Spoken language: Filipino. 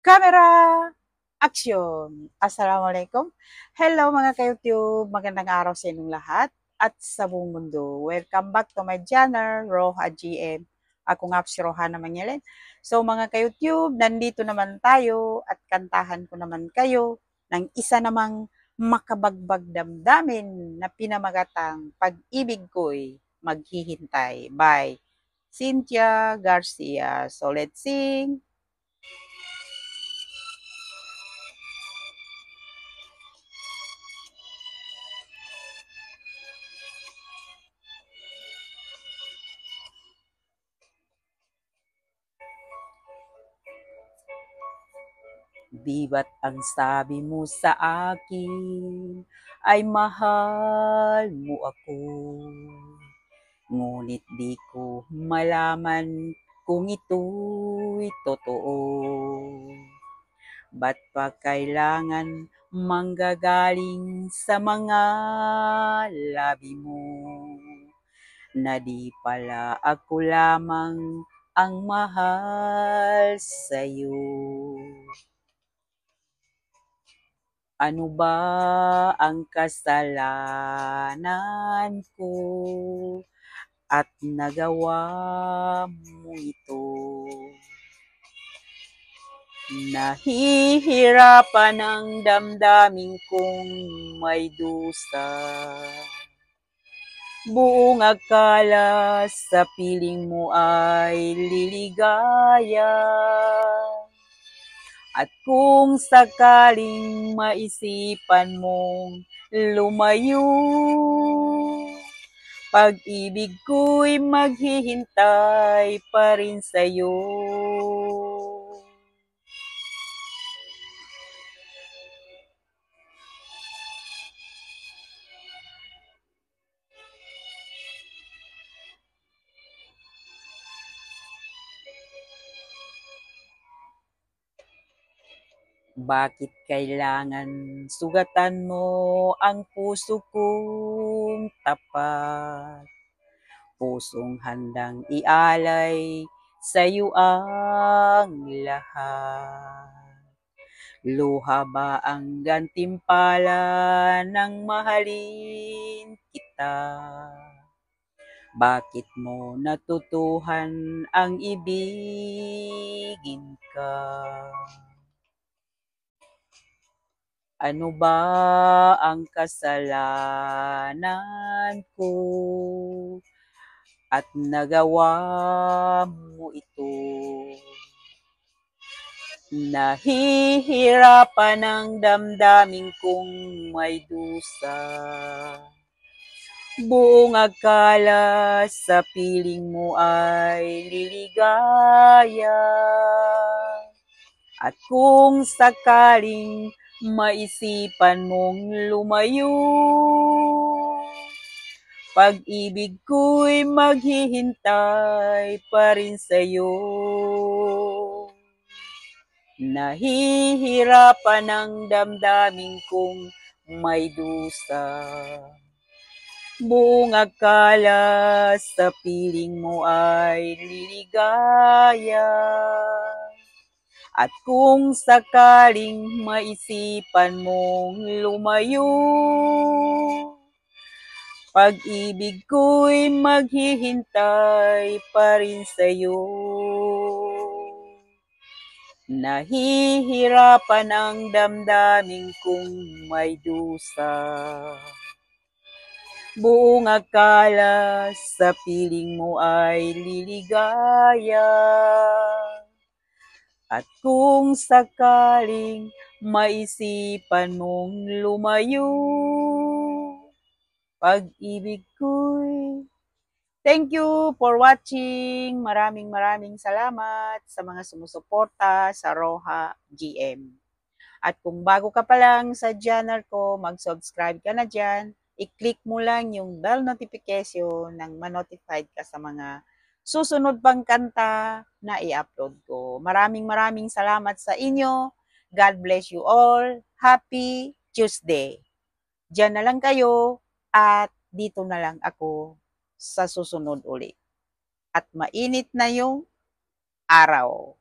Camera! Action! Assalamualaikum. Hello mga ka-YouTube. Magandang araw sa inyong lahat at sa buong mundo. Welcome back to my channel, Roha GM. Ako nga si Rohana Mangyelen. So mga ka-YouTube, nandito naman tayo at kantahan ko naman kayo ng isa namang makabagbag damdamin na pinamagatang Pag-ibig ko'y maghihintay by Cynthia Garcia. So let's sing! Di ba't ang sabi mo sa akin ay mahal mo ako? Ngunit di ko malaman kung ito'y totoo. Ba't pa kailangan manggagaling sa mga labi mo? Na di pala ako lamang ang mahal sa'yo. Ano ba ang kasalanan ko at nagawa mo ito? Nahihirapan ang damdamin kong may dusa. Buong akala sa piling mo ay liligaya. At kung sakaling maisipan mong lumayo, pag-ibig ko'y maghihintay pa rin sa'yo. Bakit kailangan sugatan mo ang puso kong tapat? Pusong handang ialay sa'yo ang lahat. Luha ba ang gantimpala ng mahalin kita? Bakit mo natutuhan ang ibigin ka? Ano ba ang kasalanan ko at nagawa mo ito? Nahihirapan ang damdamin kong may dusa. Buong akala sa piling mo ay liligaya. At kung sakaling maisipan mong lumayo, pag-ibig ko'y maghihintay pa rin sa'yo. Nahihirapan ang damdamin kong may dusa. Buong akala sa piling mo ay liligaya. At kung sakaling maisipan mong lumayo, pag-ibig ko'y maghihintay pa rin sa'yo. Nahihirapan ang damdamin kong may dusa. Buong akala sa piling mo ay liligaya. At kung sakaling maisipan mong lumayo, pag-ibig ko'y... Thank you for watching. Maraming salamat sa mga sumusuporta sa Roha GM. At kung bago ka pa lang sa channel ko, mag-subscribe ka na dyan. I-click mo lang yung bell notification nang ma-notified ka sa mga susunod pang kanta na i-upload ko. Maraming salamat sa inyo. God bless you all. Happy Tuesday. Diyan na lang kayo at dito na lang ako sa susunod uli. At mainit na yung araw.